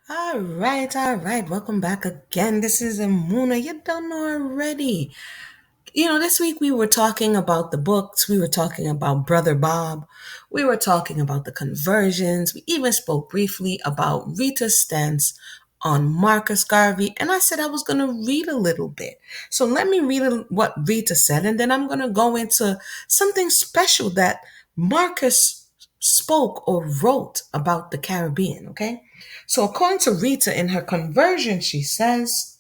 All right. Welcome back again. This is Amuna. You don't know already. This week we were talking about the books. We were talking about Brother Bob. We were talking about the conversions. We even spoke briefly about Rita's stance on Marcus Garvey. And I said I was going to read a little bit. So let me read what Rita said. And then I'm going to go into something special that Marcus spoke or wrote about the Caribbean. Okay. So according to Rita in her conversion, she says,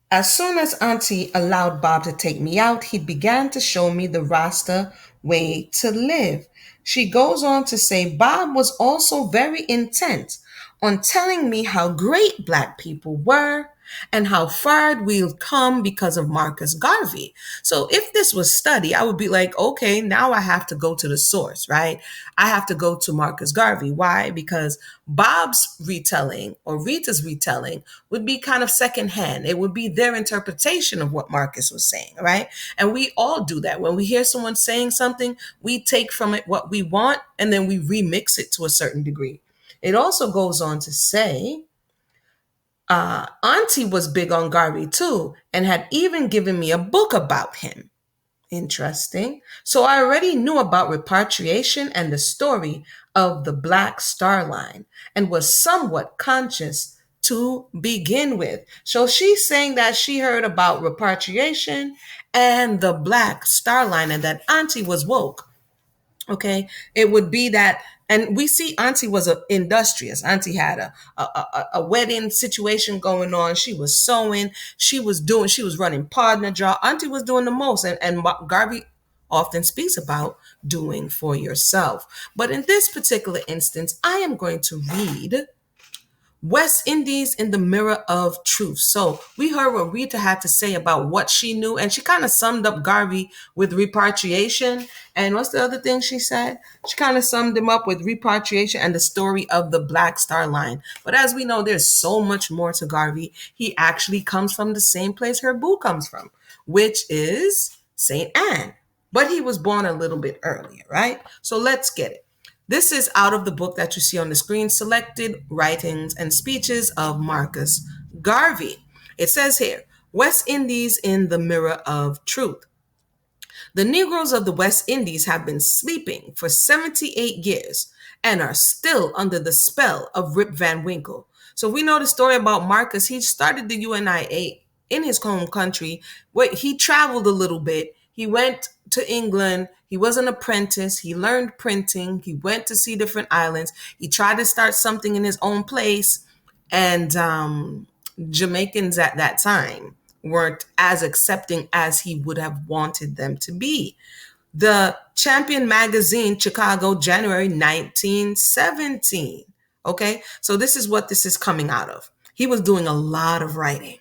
as soon as Auntie allowed Bob to take me out, he began to show me the Rasta way to live. She goes on to say Bob was also very intent on telling me how great black people were and how far we'll come because of Marcus Garvey. So if this was study, I would be like, okay, now I have to go to the source, right? I have to go to Marcus Garvey. Why? Because Bob's retelling or Rita's retelling would be kind of secondhand. It would be their interpretation of what Marcus was saying, right? And we all do that. When we hear someone saying something, we take from it what we want and then we remix it to a certain degree. It also goes on to say, Auntie was big on Garvey too and had even given me a book about him. Interesting. So I already knew about repatriation and the story of the Black Star Line and was somewhat conscious to begin with. So she's saying that she heard about repatriation and the Black Star Line and that Auntie was woke. Okay, it would be that, and we see Auntie was industrious. Auntie had a wedding situation going on. She was sewing. She was running partner job. Auntie was doing the most, and Garvey often speaks about doing for yourself. But in this particular instance, I am going to read West Indies in the Mirror of Truth. So we heard what Rita had to say about what she knew, and she kind of summed up Garvey with repatriation. And what's the other thing she said? She kind of summed him up with repatriation and the story of the Black Star Line. But as we know, there's so much more to Garvey. He actually comes from the same place her boo comes from, which is St. Anne. But he was born a little bit earlier, right? So let's get it. This is out of the book that you see on the screen, Selected Writings and Speeches of Marcus Garvey. It says here, West Indies in the Mirror of Truth. The Negroes of the West Indies have been sleeping for 78 years and are still under the spell of Rip Van Winkle. So we know the story about Marcus. He started the UNIA in his home country. He traveled a little bit. He went to England. He was an apprentice. He learned printing. He went to see different islands. He tried to start something in his own place. And Jamaicans at that time weren't as accepting as he would have wanted them to be. The Champion magazine, Chicago, January 1917. Okay, so this is what this is coming out of. He was doing a lot of writing.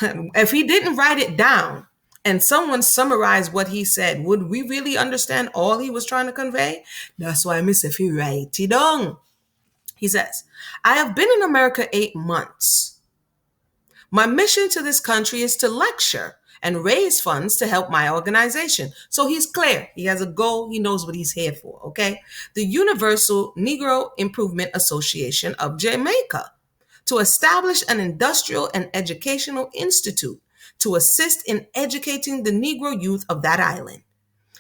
If he didn't write it down and someone summarized what he said, would we really understand all he was trying to convey? That's why Miss if he write it down. He says, I have been in America 8 months. My mission to this country is to lecture and raise funds to help my organization. So he's clear. He has a goal. He knows what he's here for. Okay. The Universal Negro Improvement Association of Jamaica, to establish an industrial and educational institute to assist in educating the Negro youth of that island.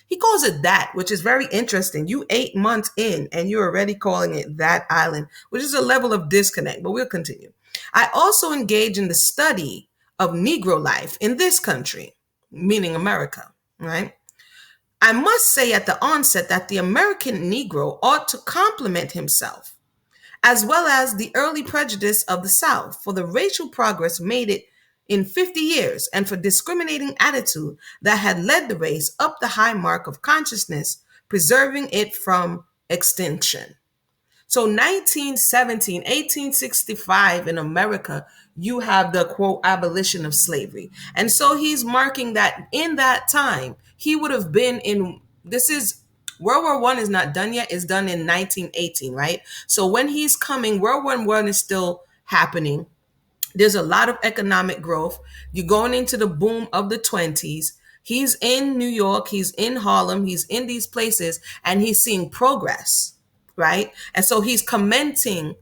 He calls it that, which is very interesting. You 8 months in and you're already calling it that island, which is a level of disconnect, but we'll continue. I also engage in the study of Negro life in this country, meaning America, right? I must say at the onset that the American Negro ought to compliment himself, as well as the early prejudice of the South, for the racial progress made it in 50 years and for discriminating attitude that had led the race up the high mark of consciousness, preserving it from extinction. So 1917, 1865 in America, you have the quote abolition of slavery. And so he's marking that in that time, he would have been in, this is World War One is not done yet. It's done in 1918, right? So when he's coming, World War One is still happening. There's a lot of economic growth. You're going into the boom of the 20s. He's in New York. He's in Harlem. He's in these places and he's seeing progress, right? And so he's commenting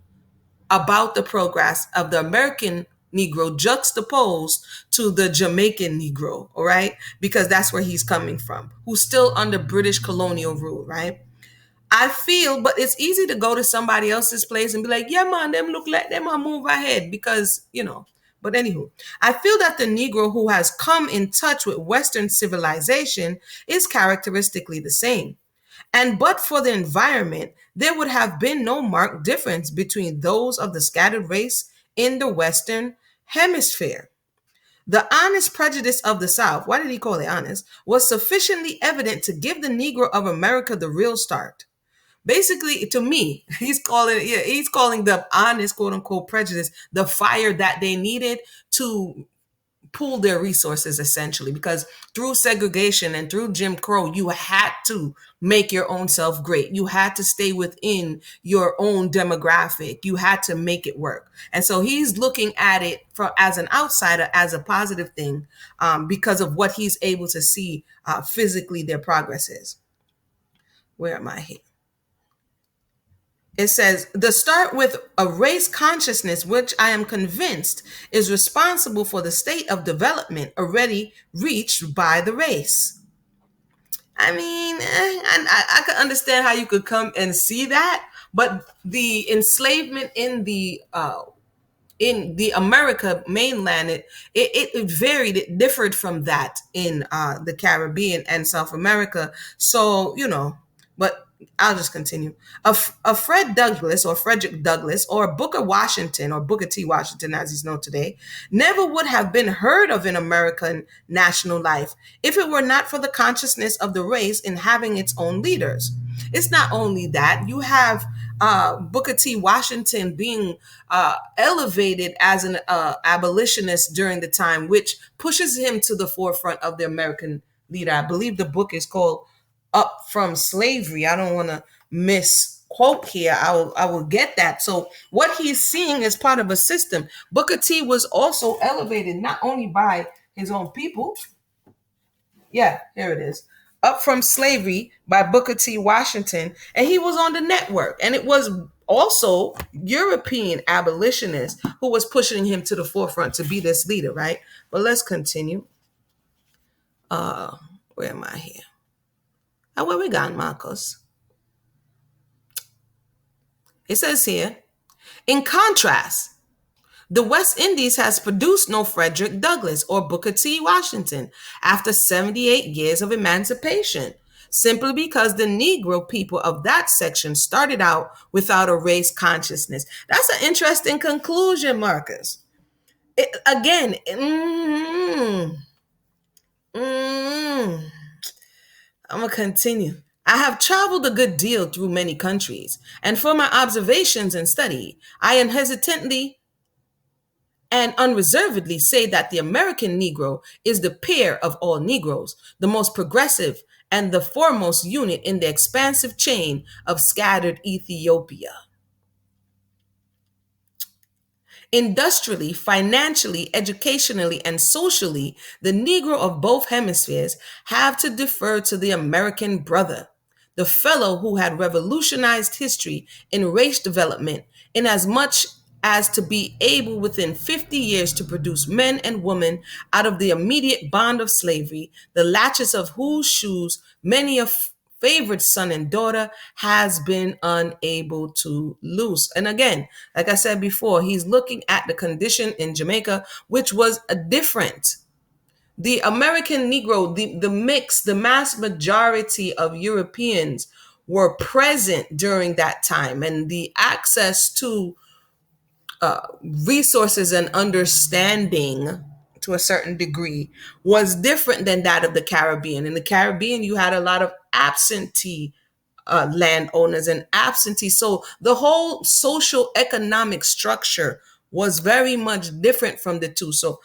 about the progress of the American Negro juxtaposed to the Jamaican Negro, all right? Because that's where he's coming from, who's still under British colonial rule, right? I feel, but it's easy to go to somebody else's place and be like, yeah, man, them look like them, I move ahead because, But anywho, I feel that the Negro who has come in touch with Western civilization is characteristically the same. And but for the environment, there would have been no marked difference between those of the scattered race in the Western hemisphere. The honest prejudice of the South, why did he call it honest, was sufficiently evident to give the Negro of America the real start. Basically, to me, he's calling the honest quote unquote prejudice the fire that they needed to pool their resources, essentially, because through segregation and through Jim Crow, you had to make your own self great. You had to stay within your own demographic. You had to make it work. And so he's looking at it as an outsider, as a positive thing, because of what he's able to see physically their progress is. Where am I here? It says, the start with a race consciousness, which I am convinced is responsible for the state of development already reached by the race. I mean, I could understand how you could come and see that, but the enslavement in the America mainland, it varied, it differed from that in the Caribbean and South America. So, but I'll just continue. A Fred Douglass or Frederick Douglass or Booker Washington or Booker T. Washington, as he's known today, never would have been heard of in American national life if it were not for the consciousness of the race in having its own leaders. It's not only that, you have Booker T. Washington being elevated as an abolitionist during the time, which pushes him to the forefront of the American leader. I believe the book is called Up from Slavery. I don't want to misquote here. I will get that. So what he's seeing is part of a system. Booker T was also elevated not only by his own people. Yeah, here it is. Up from Slavery by Booker T. Washington. And he was on the network. And it was also European abolitionists who was pushing him to the forefront to be this leader, right? But let's continue. Where am I here? Where we gone, Marcos? It says here, in contrast, the West Indies has produced no Frederick Douglass or Booker T. Washington after 78 years of emancipation, simply because the Negro people of that section started out without a race consciousness. That's an interesting conclusion, Marcus. Again, I'm going to continue. I have traveled a good deal through many countries, and for my observations and study, I unhesitantly and unreservedly say that the American Negro is the peer of all Negroes, the most progressive, and the foremost unit in the expansive chain of scattered Ethiopia. Industrially, financially, educationally, and socially, the Negro of both hemispheres have to defer to the American brother, the fellow who had revolutionized history in race development, inasmuch as to be able within 50 years to produce men and women out of the immediate bond of slavery, the latches of whose shoes many a favorite son and daughter has been unable to loose. And again, like I said before, he's looking at the condition in Jamaica, which was different. The American Negro, the mix, the mass majority of Europeans were present during that time, and the access to resources and understanding to a certain degree was different than that of the Caribbean. In the Caribbean, you had a lot of absentee landowners and absentee. So the whole social economic structure was very much different from the two. So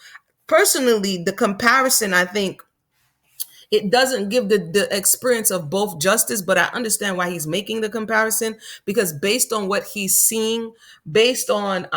personally, the comparison, I think, it doesn't give the experience of both justice, but I understand why he's making the comparison, because based on what he's seeing, based on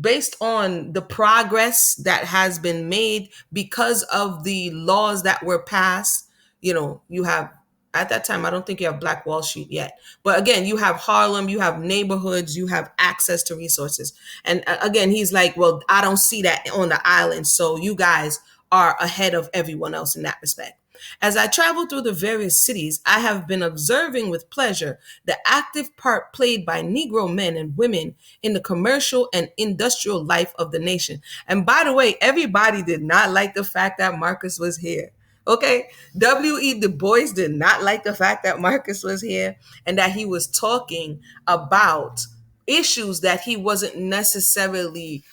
based on the progress that has been made because of the laws that were passed, you have At that time, I don't think you have Black Wall Street yet. But again, you have Harlem, you have neighborhoods, you have access to resources. And again, he's like, well, I don't see that on the island. So you guys are ahead of everyone else in that respect. As I travel through the various cities, I have been observing with pleasure the active part played by Negro men and women in the commercial and industrial life of the nation. And by the way, everybody did not like the fact that Marcus was here. Okay. W.E. Du Bois did not like the fact that Marcus was here and that he was talking about issues that he wasn't necessarily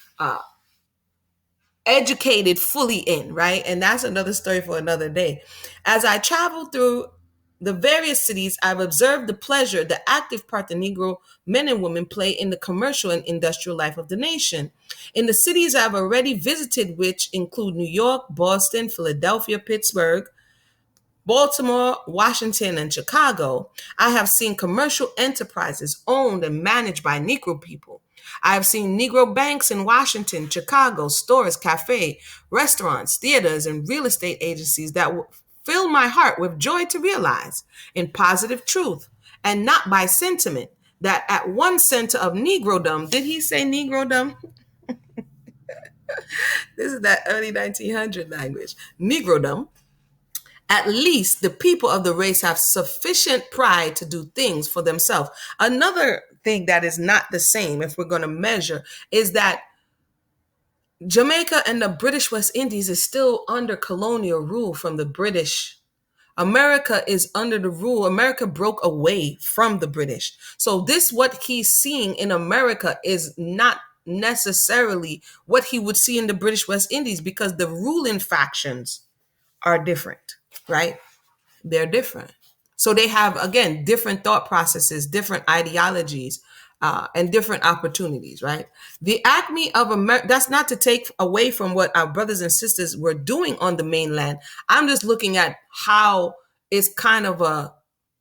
educated fully in, right? And that's another story for another day. As I travel through the various cities, I've observed the pleasure, the active part the Negro men and women play in the commercial and industrial life of the nation. In the cities I've already visited, which include New York, Boston, Philadelphia, Pittsburgh, Baltimore, Washington, and Chicago, I have seen commercial enterprises owned and managed by Negro people. I have seen Negro banks in Washington, Chicago, stores, cafes, restaurants, theaters, and real estate agencies that will fill my heart with joy to realize, in positive truth and not by sentiment, that at one center of Negrodom, did he say Negrodom? This is that early 1900 language. Negrodom, at least the people of the race have sufficient pride to do things for themselves. Another thing that is not the same, if we're going to measure, is that Jamaica and the British West Indies is still under colonial rule from the British. America is under the rule. America broke away from the British. So this, what he's seeing in America, is not necessarily what he would see in the British West Indies, because the ruling factions are different, right? They're different. So they have, again, different thought processes, different ideologies, and different opportunities, right? The acme of America, that's not to take away from what our brothers and sisters were doing on the mainland. I'm just looking at how it's kind of a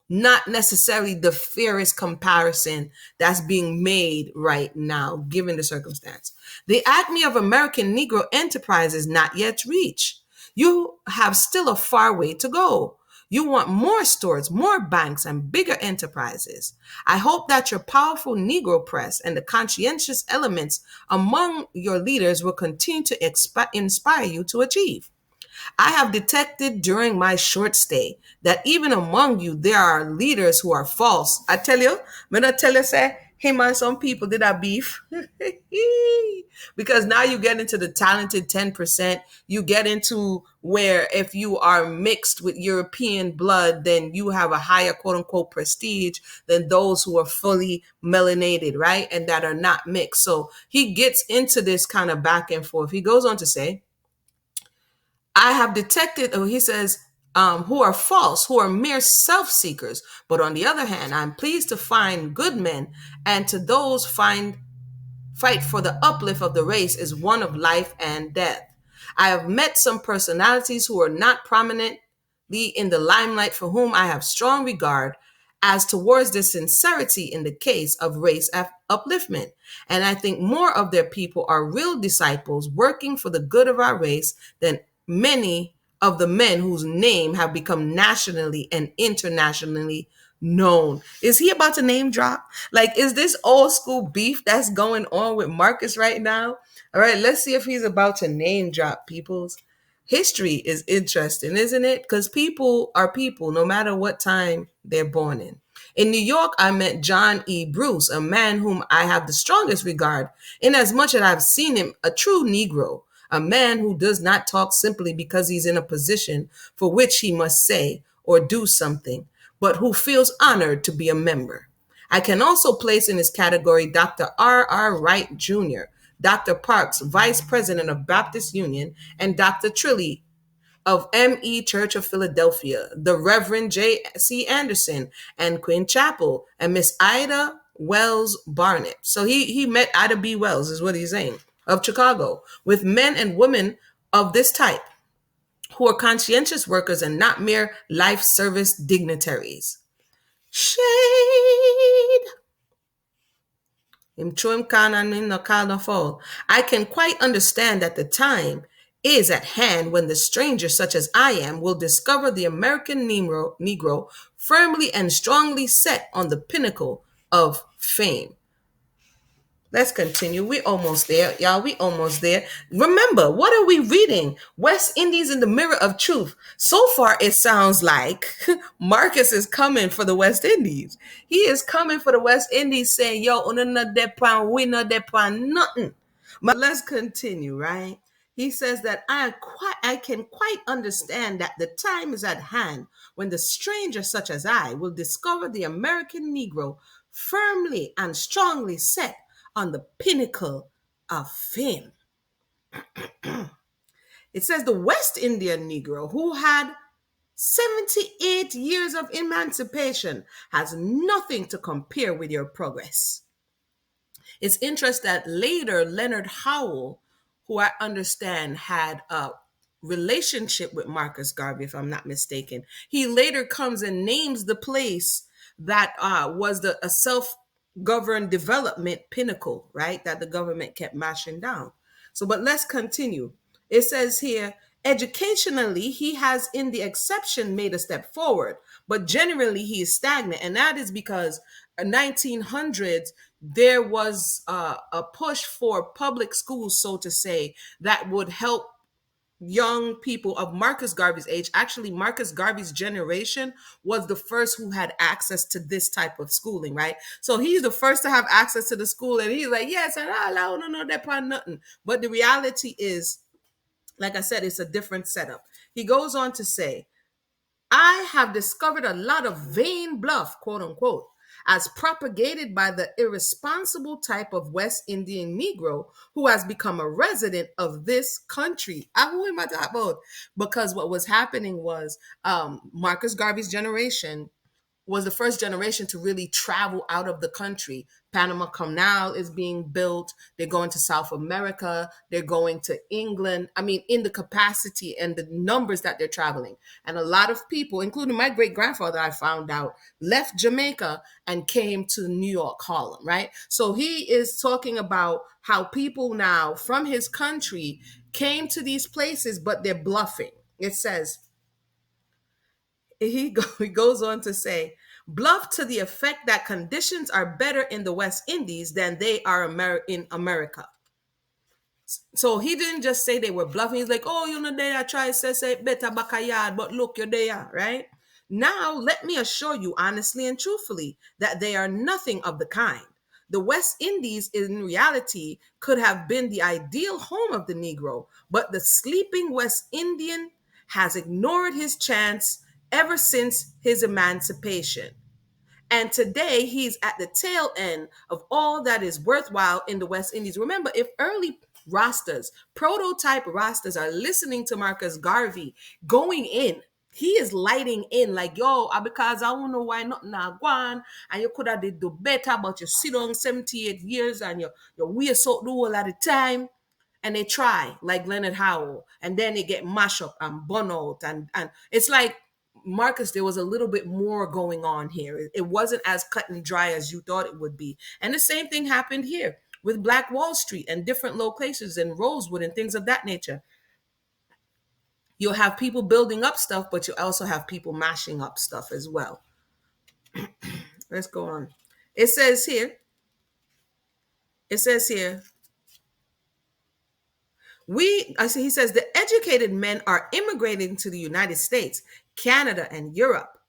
not necessarily the fairest comparison that's being made right now, given the circumstance. The acme of American Negro enterprise is not yet reached. You have still a far way to go. You want more stores, more banks, and bigger enterprises. I hope that your powerful Negro press and the conscientious elements among your leaders will continue to inspire you to achieve. I have detected during my short stay that even among you, there are leaders who are false. I tell you, when I tell you, say, him and some people did a beef. Because now you get into the talented 10%. You get into where if you are mixed with European blood, then you have a higher quote unquote prestige than those who are fully melanated, right? And that are not mixed. So he gets into this kind of back and forth. He goes on to say, I have detected, oh, he says, who are false, who are mere self seekers. But on the other hand, I'm pleased to find good men, and to those fight for the uplift of the race is one of life and death. I have met some personalities who are not prominently in the limelight, for whom I have strong regard as towards the sincerity in the case of race upliftment. And I think more of their people are real disciples working for the good of our race than many of the men whose name have become nationally and internationally known. Is he about to name drop? Like, is this old school beef that's going on with Marcus right now? All right, let's see if he's about to name drop people's. History is interesting, isn't it? Because people are people no matter what time they're born in. In New York, I met John E. Bruce, a man whom I have the strongest regard, inasmuch as I've seen him a true Negro, a man who does not talk simply because he's in a position for which he must say or do something, but who feels honored to be a member. I can also place in this category Dr. R. Wright Jr., Dr. Parks, Vice President of Baptist Union, and Dr. Trilly of M.E. Church of Philadelphia, the Reverend J.C. Anderson, and Quinn Chapel, and Miss Ida Wells Barnett. So he met Ida B. Wells, is what he's saying, of Chicago, with men and women of this type, who are conscientious workers and not mere life service dignitaries. Shade. I can quite understand that the time is at hand when the stranger, such as I am, will discover the American Negro firmly and strongly set on the pinnacle of fame. Let's continue. We almost there, y'all. We almost there. Remember, what are we reading? West Indies in the Mirror of Truth. So far, it sounds like Marcus is coming for the West Indies. He is coming for the West Indies, saying, "Yo, una no depan, we no depan nothing." But let's continue, right? He says that I can quite understand that the time is at hand when the stranger such as I will discover the American Negro firmly and strongly set on the pinnacle of fame. It says the West Indian Negro, who had 78 years of emancipation, has nothing to compare with your progress. It's interesting that later Leonard Howell, who I understand had a relationship with Marcus Garvey, if I'm not mistaken, he later comes and names the place that was a self-governed development pinnacle, right? That the government kept mashing down. So, but let's continue. It says here, educationally, he has, in the exception, made a step forward, but generally he is stagnant. And that is because in 1900s, there was a push for public schools, so to say, that would help young people of Marcus Garvey's age. Actually, Marcus Garvey's generation was the first who had access to this type of schooling, right? So he's the first to have access to the school, and he's like, yes, and I don't know that part nothing. But the reality is, like I said, it's a different setup. He goes on to say, I have discovered a lot of vain bluff, quote unquote, as propagated by the irresponsible type of West Indian Negro who has become a resident of this country. Who am I talking about? Because what was happening was Marcus Garvey's generation was the first generation to really travel out of the country. Panama Canal is being built. They're going to South America. They're going to England. I mean, in the capacity and the numbers that they're traveling. And a lot of people, including my great grandfather, I found out, left Jamaica and came to New York, Harlem, right? So he is talking about how people now from his country came to these places, but they're bluffing. It says, he goes on to say, bluff to the effect that conditions are better in the West Indies than they are in America. So he didn't just say they were bluffing. He's like, oh, you know, they are trying to say better backyard, but look, you're there, right? Now, let me assure you honestly and truthfully that they are nothing of the kind. The West Indies, in reality, could have been the ideal home of the Negro, but the sleeping West Indian has ignored his chance ever since his emancipation. And today he's at the tail end of all that is worthwhile in the West Indies. Remember, if early Rastas, prototype Rastas, are listening to Marcus Garvey going in, he is lighting in like, yo, because I don't know why not now gone, and you could have did do better, but you sit on 78 years and you're weird so do all at the time. And they try like Leonard Howell, and then they get mashed up and bun out, and it's like, Marcus, there was a little bit more going on here. It wasn't as cut and dry as you thought it would be. And the same thing happened here with Black Wall Street and different locations and Rosewood and things of that nature. You'll have people building up stuff, but you also have people mashing up stuff as well. Let's go on. It says here, it says here, he says the educated men are immigrating to the United States, Canada, and Europe.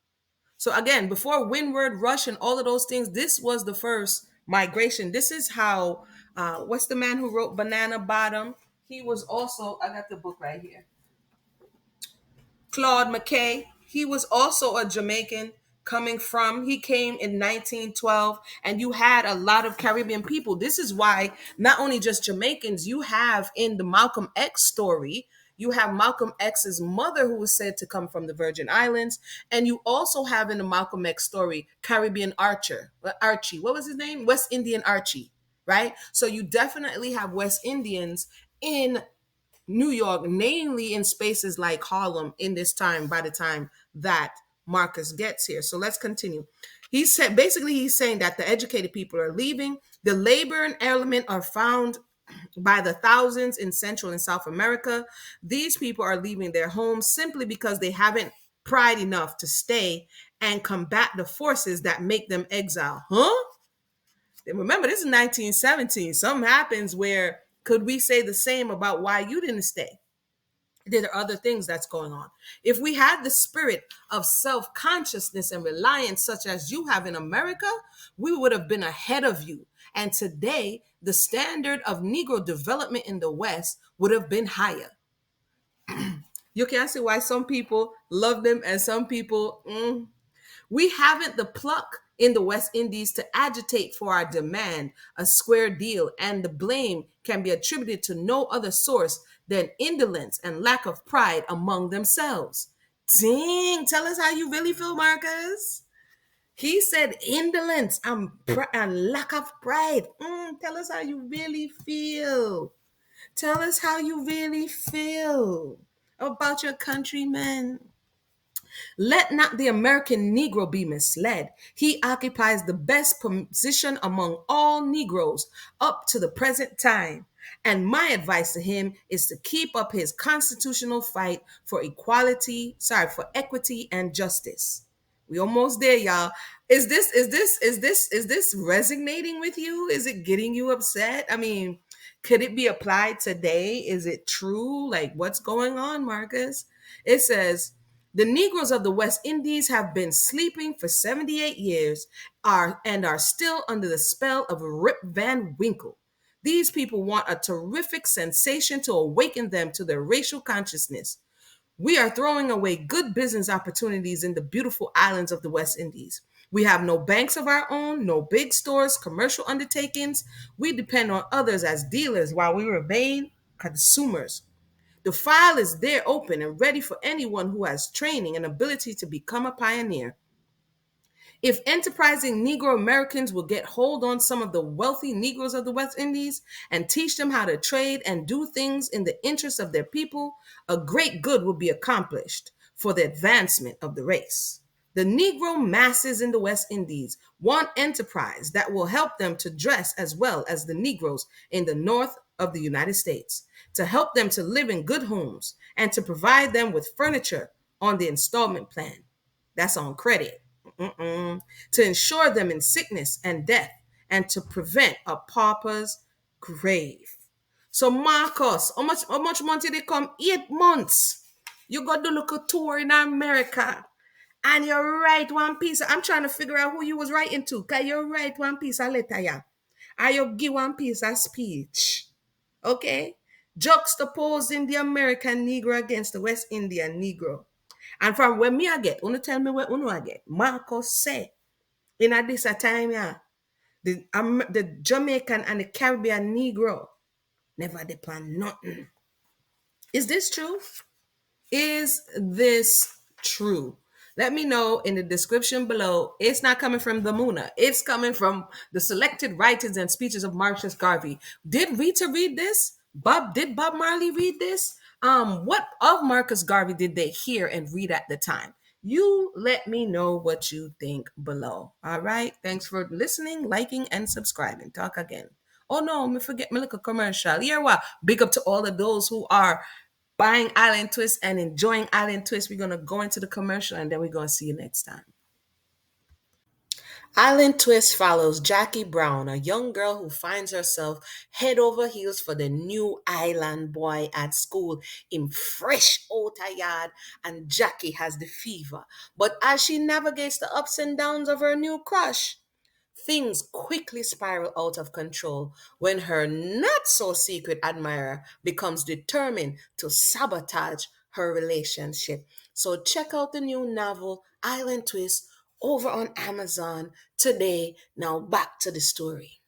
So again, before Windward Rush and all of those things, this was the first migration. This is how, what's the man who wrote Banana Bottom? He was also, I got the book right here. Claude McKay. He was also a Jamaican he came in 1912, and you had a lot of Caribbean people. This is why not only just Jamaicans, you have in the Malcolm X story, you have Malcolm X's mother who was said to come from the Virgin Islands, and you also have in the Malcolm X story Caribbean Archie. What was his name? West Indian Archie, right? So you definitely have West Indians in New York, namely in spaces like Harlem in this time, by the time that Marcus gets here. So let's continue. He said, basically, he's saying that the educated people are leaving. The labor element are found By the thousands in Central and South America, these people are leaving their homes simply because they haven't pride enough to stay and combat the forces that make them exile. Huh? And remember, this is 1917. Something happens where could we say the same about why you didn't stay? There are other things that's going on. If we had the spirit of self consciousness and reliance, such as you have in America, we would have been ahead of you. And today, the standard of Negro development in the West would have been higher. You can see why some people love them and some people, we haven't the pluck in the West Indies to agitate for our demand a square deal, and the blame can be attributed to no other source than indolence and lack of pride among themselves. Dang, tell us how you really feel, Marcus. He said indolence and lack of pride. Tell us how you really feel. Tell us how you really feel about your countrymen. Let not the American Negro be misled. He occupies the best position among all Negroes up to the present time. And my advice to him is to keep up his constitutional fight for for equity and justice. We almost there, y'all. Is this resonating with you? Is it getting you upset? I mean, could it be applied today? Is it true? Like, what's going on, Marcus? It says the Negroes of the West Indies have been sleeping for 78 years and are still under the spell of Rip Van Winkle. These people want a terrific sensation to awaken them to their racial consciousness. We are throwing away good business opportunities in the beautiful islands of the West Indies. We have no banks of our own, no big stores, commercial undertakings. We depend on others as dealers while we remain consumers. The file is there open and ready for anyone who has training and ability to become a pioneer. If enterprising Negro Americans will get hold on some of the wealthy Negroes of the West Indies and teach them how to trade and do things in the interest of their people, a great good will be accomplished for the advancement of the race. The Negro masses in the West Indies want enterprise that will help them to dress as well as the Negroes in the North of the United States, to help them to live in good homes, and to provide them with furniture on the installment plan. That's on credit. To insure them in sickness and death, and to prevent a pauper's grave. So Marcus, how much money they come? 8 months. You got to look a tour in America. And you write one piece. I'm trying to figure out who you was writing to. Can you write one piece of letter, yeah? Or you give one piece of speech. Okay? Juxtaposing the American Negro against the West Indian Negro. And from where me I get, wanna tell me where I get. Marcus say, in a this a time, yeah, the Jamaican and the Caribbean Negro never depend nothing. Is this true? Is this true? Let me know in the description below. It's not coming from the Muna. It's coming from the selected writings and speeches of Marcus Garvey. Did Rita read this? Did Bob Marley read this? What of Marcus Garvey did they hear and read at the time? You let me know what you think below. All right. Thanks for listening, liking, and subscribing. Talk again. Oh no, me forget me look a commercial. Here what? Big up to all of those who are buying Island Twist and enjoying Island Twist. We're gonna go into the commercial and then we're gonna see you next time. Island Twist follows Jackie Brown, a young girl who finds herself head over heels for the new island boy at school in fresh outer yard, and Jackie has the fever. But as she navigates the ups and downs of her new crush, things quickly spiral out of control when her not so secret admirer becomes determined to sabotage her relationship. So check out the new novel Island Twist over on Amazon today. Now back to the story.